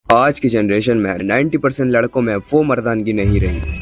आज की जनरेशन में 90% लड़कों में वो मर्दानगी नहीं रही।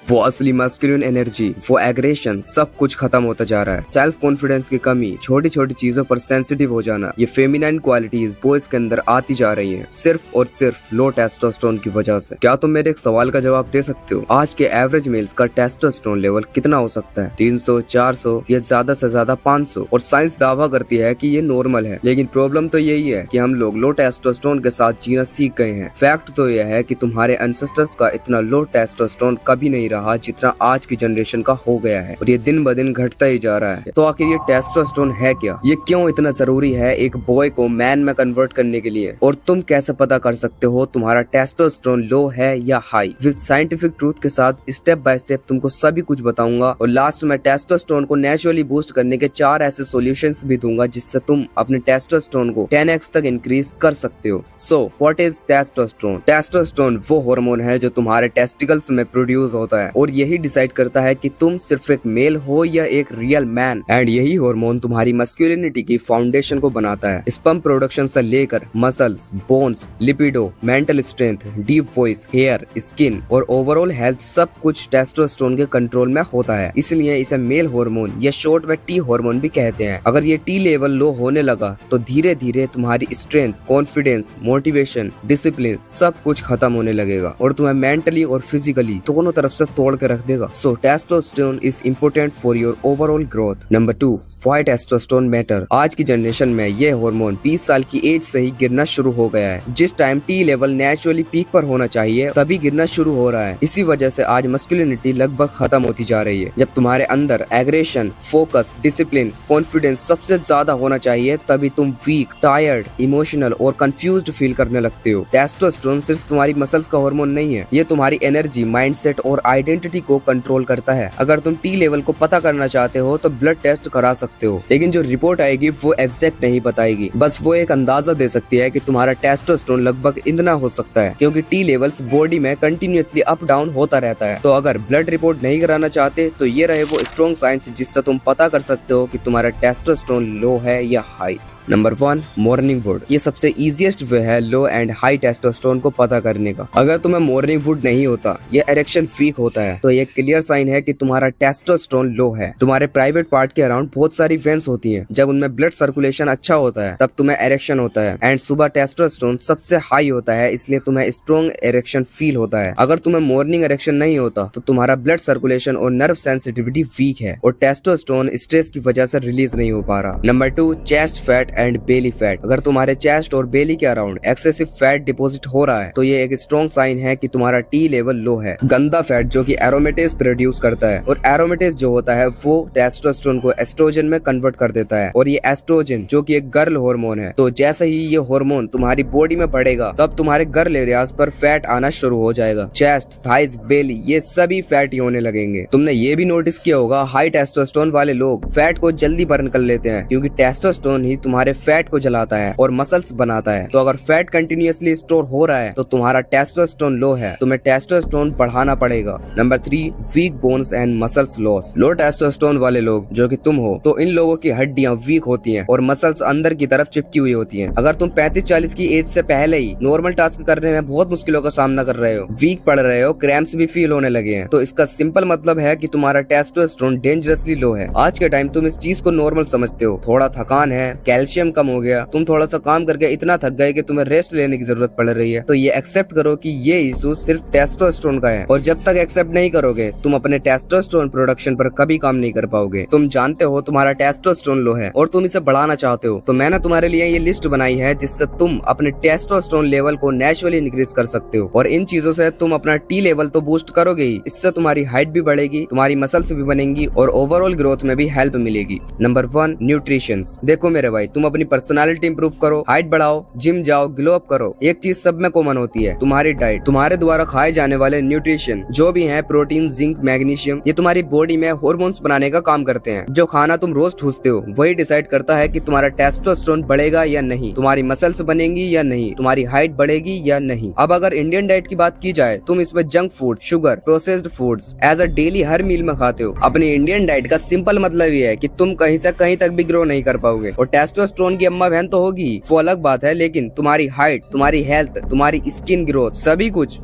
वो असली मस्कुलिन एनर्जी, वो एग्रेशन, सब कुछ खत्म होता जा रहा है। सेल्फ कॉन्फिडेंस की कमी, छोटी छोटी चीजों पर सेंसिटिव हो जाना, ये फेमिनाइन क्वालिटीज बॉयज के अंदर आती जा रही हैं, सिर्फ और सिर्फ लो टेस्टोस्टेरोन की वजह से। क्या तुम मेरे एक सवाल का जवाब दे सकते हो? आज के एवरेज मेल्स का टेस्टोस्टेरोन लेवल कितना हो सकता है? 300, 400 या ज्यादा से ज्यादा 500? और साइंस दावा करती है कि ये नॉर्मल है, लेकिन प्रॉब्लम तो यही है कि हम लोग लो टेस्टोस्टेरोन के साथ जीना सीख गए हैं। फैक्ट तो यह है कि तुम्हारे एंसेस्टर्स का इतना लो टेस्टोस्टेरोन कभी नहीं रहा जितना आज की जनरेशन का हो गया है, और ये दिन ब दिन घटता ही जा रहा है। तो आखिर ये टेस्टोस्टेरोन है क्या? ये क्यों इतना जरूरी है एक बॉय को मैन में कन्वर्ट करने के लिए? और तुम कैसे पता कर सकते हो तुम्हारा टेस्टोस्टेरोन लो है या हाई? विद साइंटिफिक ट्रूथ के साथ स्टेप बाय स्टेप तुमको सभी कुछ बताऊंगा, और लास्ट में टेस्टोस्टेरोन को नेचुरली बूस्ट करने के 4 ऐसे सॉल्यूशंस भी दूंगा जिससे तुम अपने टेस्टोस्टेरोन को 10x तक इंक्रीज कर सकते हो। So what is testosterone? Testosterone वो हार्मोन है जो तुम्हारे टेस्टिकल्स में प्रोड्यूस होता है, और यही डिसाइड करता है कि तुम सिर्फ एक मेल हो या एक रियल मैन। एंड यही हार्मोन तुम्हारी मस्कुलिनिटी की फाउंडेशन को बनाता है। स्पर्म प्रोडक्शन से लेकर muscles, bones, libido, mental strength, deep voice, hair, skin और ओवरऑल हेल्थ सब कुछ टेस्टोस्टेरोन के कंट्रोल में होता है। इसलिए इसे मेल हार्मोन या शॉर्ट में टी हार्मोन भी कहते हैं। अगर ये टी लेवल लो होने लगा तो धीरे धीरे तुम्हारी स्ट्रेंथ, कॉन्फिडेंस, मोटिवेशन, डिसिप्लिन सब कुछ खत्म होने लगेगा, और तुम्हें मेंटली और फिजिकली दोनों तरफ से तोड़ के रख देगा। So testosterone is important for your overall growth. Number 2, why testosterone matter? आज की जनरेशन में ये हार्मोन 20 साल की एज से ही गिरना शुरू हो गया है। जिस time T level naturally peak पर होना चाहिए तभी गिरना शुरू हो रहा है। इसी वजह से आज मस्कुलिनिटी लगभग खत्म होती जा रही है। जब तुम्हारे अंदर एग्रेशन, फोकस, डिसिप्लिन, कॉन्फिडेंस सबसे ज्यादा होना चाहिए तभी तुम वीक, टायर्ड, इमोशनल और कंफ्यूज्ड फील करने लगते हो। टेस्टोस्टेरोन सिर्फ तुम्हारी मसल्स का हार्मोन नहीं है, ये तुम्हारी एनर्जी, माइंडसेट और आइडेंटिटी को कंट्रोल करता है। अगर तुम टी लेवल को पता करना चाहते हो तो ब्लड टेस्ट करा सकते हो, लेकिन जो रिपोर्ट आएगी वो एग्जैक्ट नहीं बताएगी, बस वो एक अंदाजा दे सकती है कि तुम्हारा टेस्टोस्टेरोन लगभग इतना हो सकता है, क्योंकि टी लेवल्स बॉडी में कंटिन्यूअसली अप डाउन होता रहता है। तो अगर ब्लड रिपोर्ट नहीं कराना चाहते तो ये रहे वो स्ट्रॉन्ग साइंस जिससे तुम पता कर सकते हो कि तुम्हारा टेस्टोस्टेरोन लो है या हाई। Number 1, morning would. ये सबसे इजीएस्ट वे है लो एंड हाई टेस्टोस्टेरोन को पता करने का। अगर तुम्हें मॉर्निंग वुड नहीं होता या इरेक्शन वीक होता है तो ये क्लियर साइन है कि तुम्हारा टेस्टोस्टेरोन लो है। तुम्हारे प्राइवेट पार्ट के अराउंड बहुत सारी वेन्स होती हैं, जब उनमें ब्लड सर्कुलेशन अच्छा होता है तब तुम्हें इरेक्शन होता है, एंड सुबह टेस्टोस्टेरोन सबसे हाई होता है, इसलिए तुम्हें स्ट्रॉन्ग इरेक्शन फील होता है। अगर तुम्हें मॉर्निंग इरेक्शन नहीं होता तो तुम्हारा ब्लड सर्कुलेशन और नर्व सेंसिटिविटी वीक है, और टेस्टोस्टेरोन स्ट्रेस की वजह से रिलीज नहीं हो पा रहा। Number 2, chest fat and belly fat. अगर तुम्हारे चेस्ट और बेली के अराउंड एक्सेसिव फैट डिपॉजिट हो रहा है तो ये एक स्ट्रॉन्ग साइन है कि तुम्हारा टी लेवल लो है। गंदा फैट जो कि एरोमेटेज प्रोड्यूस करता है, और एरोमेटेज जो होता है वो टेस्टोस्टेरोन को एस्ट्रोजन में कन्वर्ट कर देता है, और ये एस्ट्रोजन जो कि एक गर्ल हार्मोन है। तो जैसे ही ये हार्मोन तुम्हारी बॉडी में बढ़ेगा तब तुम्हारे गर्ल एरियाज पर फैट आना शुरू हो जाएगा। चेस्ट, थाइज, बेली ये सभी फैटी होने लगेंगे। तुमने ये भी नोटिस किया होगा हाई टेस्टोस्टेरोन वाले लोग फैट को जल्दी बर्न कर लेते हैं, क्योंकि टेस्टोस्टेरोन ही तुम्हारे फैट को जलाता है और मसल्स बनाता है। तो अगर फैट कंटिन्यूअसली स्टोर हो रहा है तो तुम्हारा टेस्टोस्टेरोन लो है, तुम्हें टेस्टोस्टेरोन बढ़ाना पड़ेगा। Number 3, weak bones and muscles loss. Low testosterone वाले लोग जो कि तुम हो, तो इन लोगों की हड्डियां वीक होती हैं और मसल्स अंदर की तरफ चिपकी हुई होती हैं। अगर तुम 35-40 की एज से पहले ही नॉर्मल टास्क करने में बहुत मुश्किलों का सामना कर रहे हो, वीक पड़ रहे हो, क्रैम्प्स भी फील होने लगे हैं, तो इसका सिंपल मतलब है कि तुम्हारा टेस्टोस्टेरोन डेंजरसली लो है। आज के टाइम तुम इस चीज को नॉर्मल समझते हो, थोड़ा थकान है, कैल्शियम कम हो गया, तुम थोड़ा सा काम करके इतना थक गए कि तुम्हें रेस्ट लेने की जरूरत पड़ रही है, तो ये एक्सेप्ट करो कि ये इशू सिर्फ टेस्टोस्टेरोन का है, और जब तक एक्सेप्ट नहीं करोगे तुम अपने टेस्टोस्टेरोन प्रोडक्शन पर कभी काम नहीं कर पाओगे। तुम जानते हो तुम्हारा टेस्टोस्टेरोन लो है और तुम इसे बढ़ाना चाहते हो, तो मैंने तुम्हारे लिए ये लिस्ट बनाई है जिससे तुम अपने टेस्टोस्टेरोन लेवल को नेचुरली इंक्रीज कर सकते हो, और इन चीजों से तुम अपना टी लेवल तो बूस्ट करोगे ही, इससे तुम्हारी हाइट भी बढ़ेगी, तुम्हारी मसल्स भी बनेंगी और ओवरऑल ग्रोथ में भी हेल्प मिलेगी। Number 1, nutrition. देखो मेरे भाई, तुम अपनी पर्सनालिटी इंप्रूव करो, हाइट बढ़ाओ, जिम जाओ, ग्लो अप करो, एक चीज सब में कॉमन होती है, तुम्हारी डाइट। तुम्हारे द्वारा खाए जाने वाले न्यूट्रिशन जो भी हैं, प्रोटीन, जिंक, मैग्नीशियम, ये तुम्हारी बॉडी में हार्मोन्स बनाने का काम करते हैं। जो खाना तुम रोज ठूसते हो वही डिसाइड करता है कि तुम्हारा टेस्टोस्टेरोन बढ़ेगा या नहीं, तुम्हारी मसल्स बनेंगी या नहीं, तुम्हारी हाइट बढ़ेगी या नहीं। अब अगर इंडियन डाइट की बात की जाए, तुम इसमें junk food, sugar, processed foods as a daily हर मील में खाते हो। अपनी इंडियन डाइट का सिंपल मतलब ये है कि तुम कहीं से कहीं तक भी ग्रो नहीं कर पाओगे, और टेस्टोस्टेरोन टेस्टोस्टेरोन की अम्मा बहन तो होगी, वो अलग बात है, लेकिन तुम्हारी हाइट, तुम्हारी हेल्थ, तुम्हारी स्किन ग्रोथ, सभी कुछ।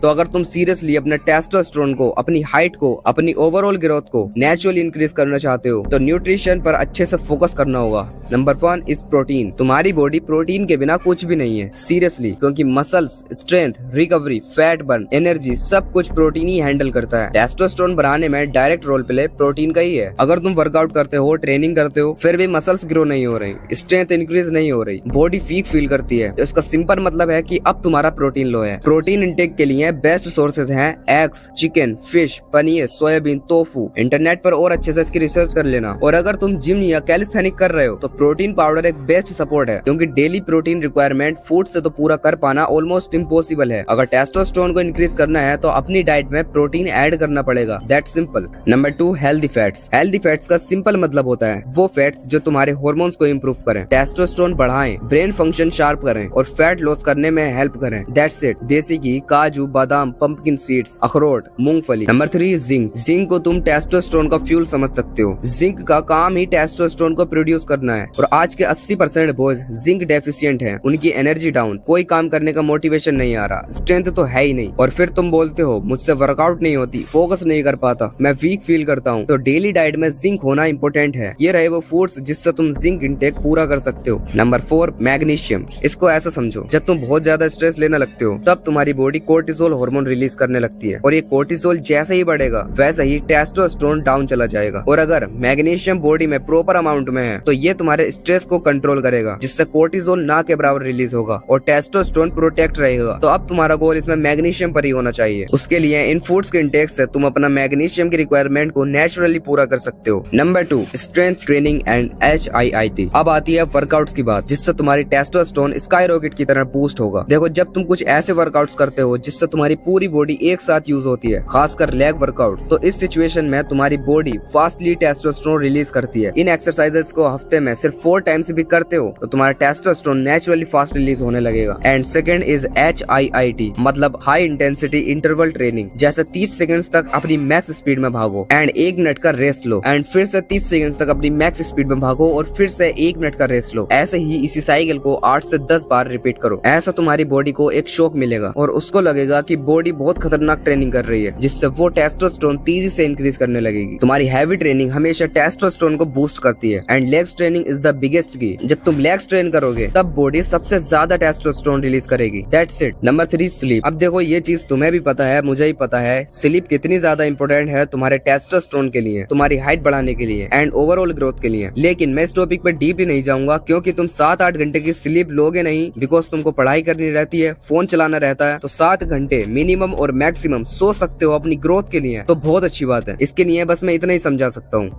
तो अगर तुम सीरियसली अपने टेस्टोस्टेरोन को, अपनी हाइट को, अपनी ओवरऑल ग्रोथ को नेचुरली इंक्रीज करना चाहते हो तो न्यूट्रिशन पर अच्छे से फोकस करना होगा। Number 1 is protein. तुम्हारी बॉडी प्रोटीन के बिना कुछ भी नहीं है, सीरियसली, क्योंकि muscles, strength, recovery, fat burn, energy सब कुछ प्रोटीन ही हैंडल करता है। टेस्टोस्टेरोन बढ़ाने में डायरेक्ट रोल प्ले प्रोटीन का ही है। अगर तुम वर्कआउट करते हो, ट्रेनिंग करते हो, फिर भी मसल्स ग्रो नहीं हो रही, स्ट्रेंथ इंक्रीज नहीं हो रही, बॉडी वीक फील करती है, तो इसका सिंपल मतलब है कि अब तुम्हारा प्रोटीन लो है। प्रोटीन इंटेक के लिए बेस्ट सोर्सेज हैं eggs, chicken, fish, paneer, soybean, tofu. Internet पर और अच्छे से इसकी रिसर्च कर लेना। और अगर तुम जिम या कैलिस्थेनिक कर रहे हो तो प्रोटीन पाउडर एक बेस्ट सपोर्ट है, क्योंकि डेली प्रोटीन रिक्वायरमेंट फूड से तो पूरा कर पाना ऑलमोस्ट इम्पॉसिबल है। अगर टेस्टोस्टेरोन को इंक्रीज करना है तो अपनी डाइट में प्रोटीन ऐड करना पड़ेगा, that simple. Number 2 healthy fats. Healthy fats का सिंपल मतलब होता है वो फैट्स जो तुम्हारे हार्मोन्स को इम्प्रूव करें, टेस्टोस्टेरोन बढ़ाएं, ब्रेन फंक्शन शार्प करें और फैट लॉस करने में हेल्प करें, दैट्स इट। देसी घी, काजू, बादाम, पंपकिन सीड्स, अखरोट, मूंगफली। Number 3 zinc. जिंक को तुम टेस्टोस्टेरोन का फ्यूल समझ सकते हो। जिंक का काम ही टेस्टोस्टेरोन को प्रोड्यूस करना है, और आज के 80% बॉयज जिंक डेफिशिएंट हैं। उनकी एनर्जी डाउन, कोई काम करने का मोटिवेशन नहीं आ रहा, स्ट्रेंथ तो है ही नहीं, और फिर तुम बोलते हो मुझसे वर्कआउट नहीं होती, फोकस नहीं कर पाता, मैं वीक फील करता हूँ। तो डेली डाइट में जिंक होना इंपॉर्टेंट है। ये रहे वो फूड्स जिससे तुम जिंक इंटेक पूरा कर सकते हो। Number 4 magnesium. इसको ऐसा समझो, जब तुम बहुत ज्यादा स्ट्रेस लेने लगते हो तब तुम्हारी बॉडी कोर्टिसोल हार्मोन रिलीज करने लगती है, और ये कोर्टिसोल जैसे ही बढ़ेगा वैसे ही टेस्टोस्टेरोन डाउन चला जाएगा। और अगर मैग्नीशियम बॉडी में प्रॉपर अमाउंट में है तो ये तुम्हारे स्ट्रेस को कंट्रोल करेगा, जिससे कोर्टिसोल ना के बराबर रिलीज होगा और टेस्टोस्टेरोन प्रोटेक्ट रहेगा। तो अब तुम्हारा गोल इसमें मैग्नीशियम पर ही होना चाहिए। उसके लिए इन फूड्स के इंटेक से तुम अपना मैग्नीशियम की रिक्वायरमेंट को नेचुरली पूरा कर सकते हो। Number 2 strength training and HIIT। अब आती है वर्कआउट्स की बात, जिससे तुम्हारी टेस्टोस्टेरोन स्काई रॉकेट की तरह बूस्ट होगा। देखो, जब तुम कुछ ऐसे वर्कआउट्स करते हो जिससे तुम्हारी पूरी बॉडी एक साथ यूज होती है, खासकर लेग वर्कआउट, तो इस सिचुएशन में तुम्हारी बॉडी फास्टली टेस्टोस्टेरोन रिलीज करती है। इन एक्सरसाइजेस को हफ्ते में सिर्फ 4 टाइम्स भी करते हो तो तुम्हारा टेस्टोस्टेरोन नेचुरली फास्ट रिलीज होने लगेगा। एंड सेकंड इज HIIT, मतलब हाई इंटेंसिटी इंटरवल ट्रेनिंग। जैसे 30 सेकंड्स तक अपनी मैक्स स्पीड में भागो एंड 1 मिनट का रेस्ट लो, एंड फिर से 30 सेकंड्स तक अपनी मैक्स स्पीड में भागो और फिर से 1 मिनट का रेस्ट लो। ऐसे ही इसी साइकिल को 8 से 10 बार रिपीट करो। ऐसा तुम्हारी बॉडी को एक शॉक मिलेगा और उसको लगेगा कि बॉडी बहुत खतरनाक ट्रेनिंग कर रही है, जिससे वो टेस्टोस्टेरोन तेजी से इंक्रीज करने लगेगी। तुम्हारी हैवी ट्रेनिंग हमेशा टेस्टोस्टेरोन को बूस्ट करती है, and legs training is the biggest की। जब तुम लेग्स ट्रेन करोगे तब बॉडी सबसे ज्यादा टेस्टोस्टेरोन रिलीज करेगी, दैट्स इट। Number 3 sleep. अब देखो, ये चीज तुम्हें भी पता है, मुझे ही पता है, स्लीप कितनी ज्यादा इंपॉर्टेंट है तुम्हारे टेस्टोस्टेरोन के लिए, तुम्हारी हाइट बढ़ाने के लिए एंड ओवरऑल ग्रोथ के लिए। लेकिन मैं इस टॉपिक पे डीपली नहीं जाऊंगा, क्योंकि तुम 7-8 घंटे की स्लीप लोगे नहीं, बिकॉज तुमको पढ़ाई करनी रहती है, फोन चलाना रहता है, तो 7 घंटे मिनिमम और मैक्सिमम सो सकते हो अपनी ग्रोथ के लिए, तो बहुत अच्छी बात है। इसके लिए बस मैं इतना ही समझा सकता हूँ।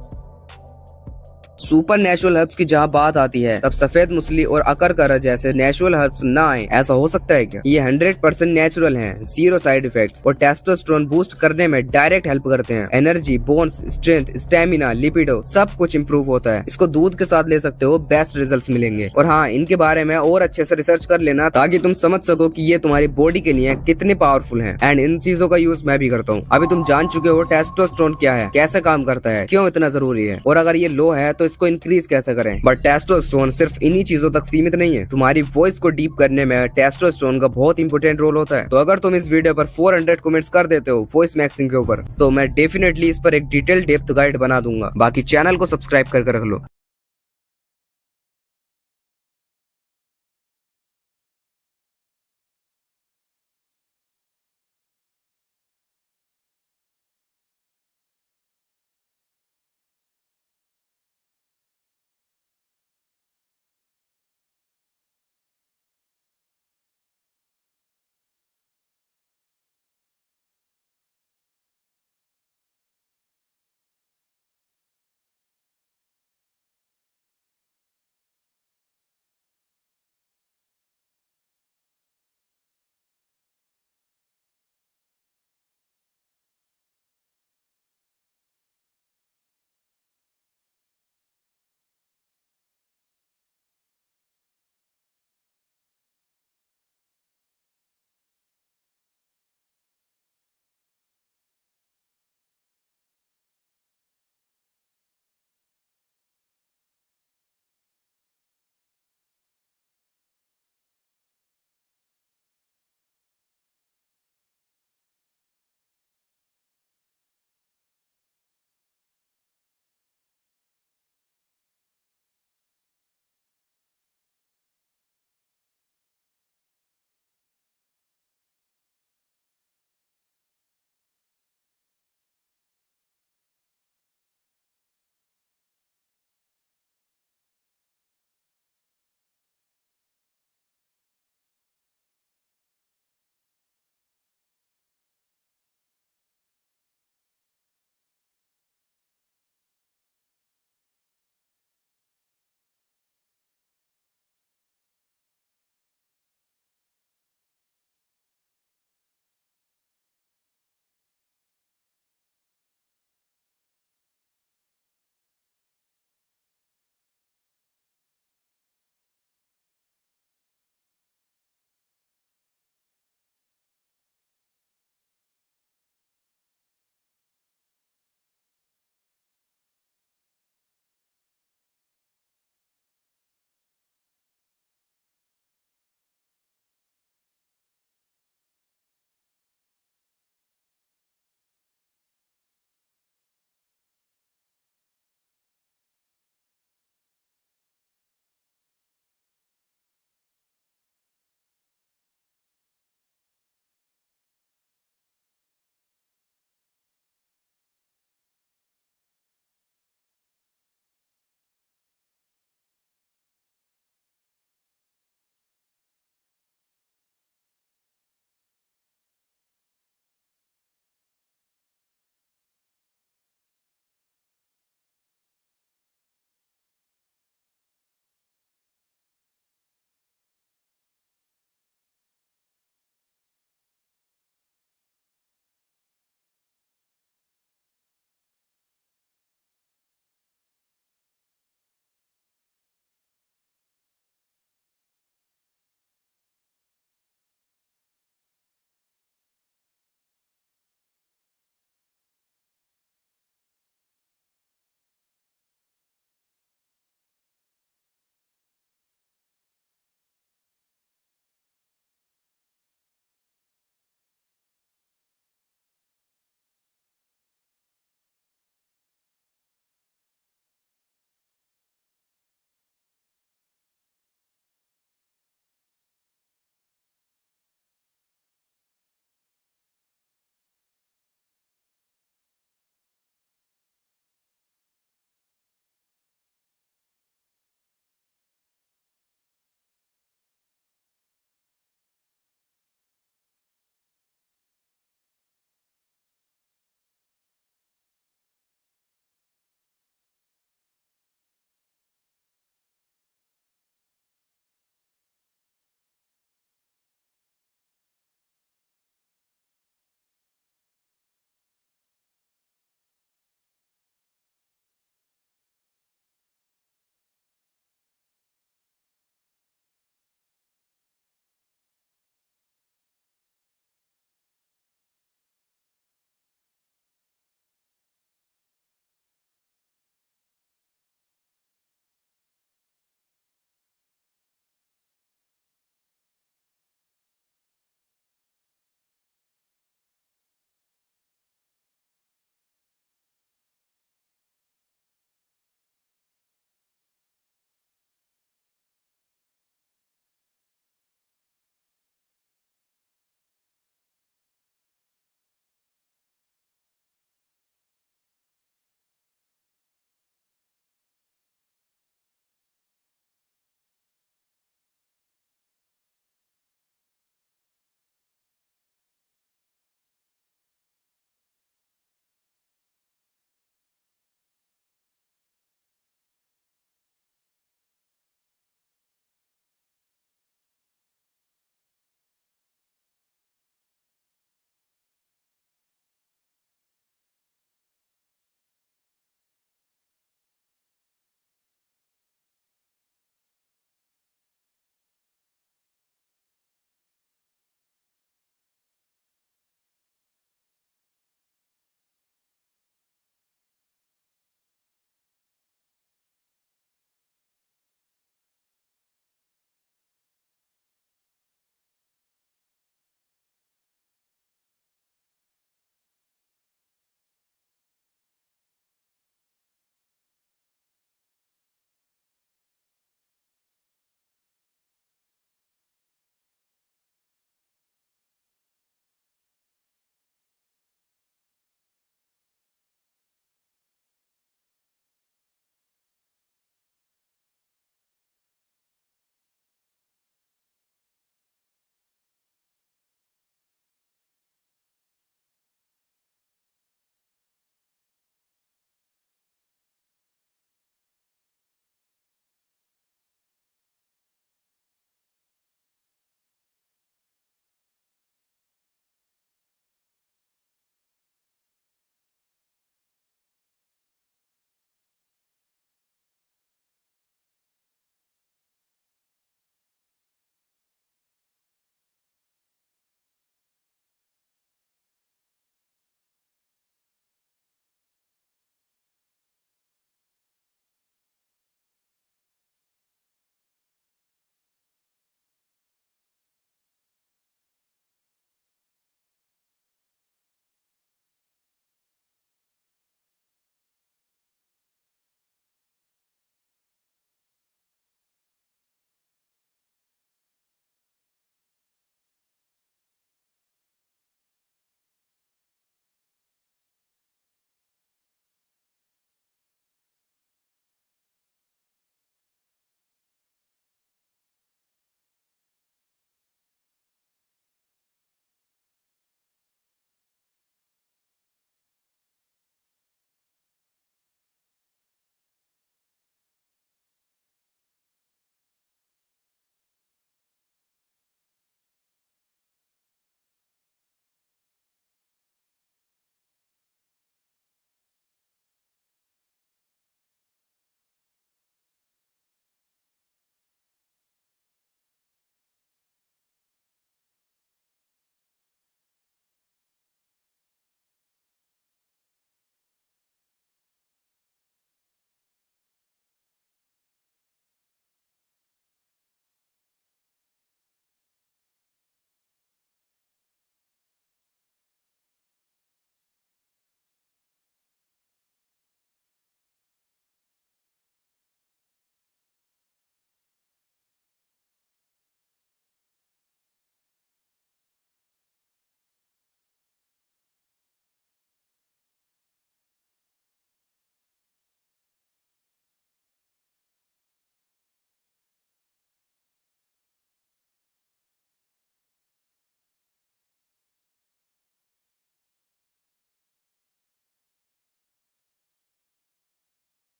सुपर नेचुरल हर्ब्स की जहाँ बात आती है तब सफेद मुसली और अकरकरा जैसे नेचुरल हर्ब्स ना आए, ऐसा हो सकता है क्या? ये 100% नेचुरल हैं, 0 साइड इफेक्ट्स, और टेस्टोस्टेरोन बूस्ट करने में डायरेक्ट हेल्प करते हैं। एनर्जी, बोन्स, स्ट्रेंथ, स्टेमिना, लिपिडो सब कुछ इंप्रूव होता है। इसको दूध के साथ ले सकते हो, बेस्ट रिजल्ट्स मिलेंगे। और हाँ, इनके बारे में और अच्छे से रिसर्च कर लेना ताकि तुम समझ सको कि ये तुम्हारी बॉडी के लिए कितने पावरफुल हैं। एंड इन चीजों का यूज मैं भी करता हूँ। अभी तुम जान चुके हो टेस्टोस्टेरोन क्या है, कैसे काम करता है, क्यों इतना जरूरी है, और अगर ये लो है तो इसको इंक्रीज कैसे करें। बट टेस्टोस्टेरोन सिर्फ इन्हीं चीजों तक सीमित नहीं है। तुम्हारी वॉइस को डीप करने में टेस्टोस्टेरोन का बहुत इंपॉर्टेंट रोल होता है। तो अगर तुम इस वीडियो पर 400 कमेंट्स कर देते हो वॉइस मैक्सिंग के ऊपर, तो मैं डेफिनेटली इस पर एक डिटेल डेप्थ गाइड बना दूंगा। बाकी चैनल को सब्सक्राइब करके रख लो।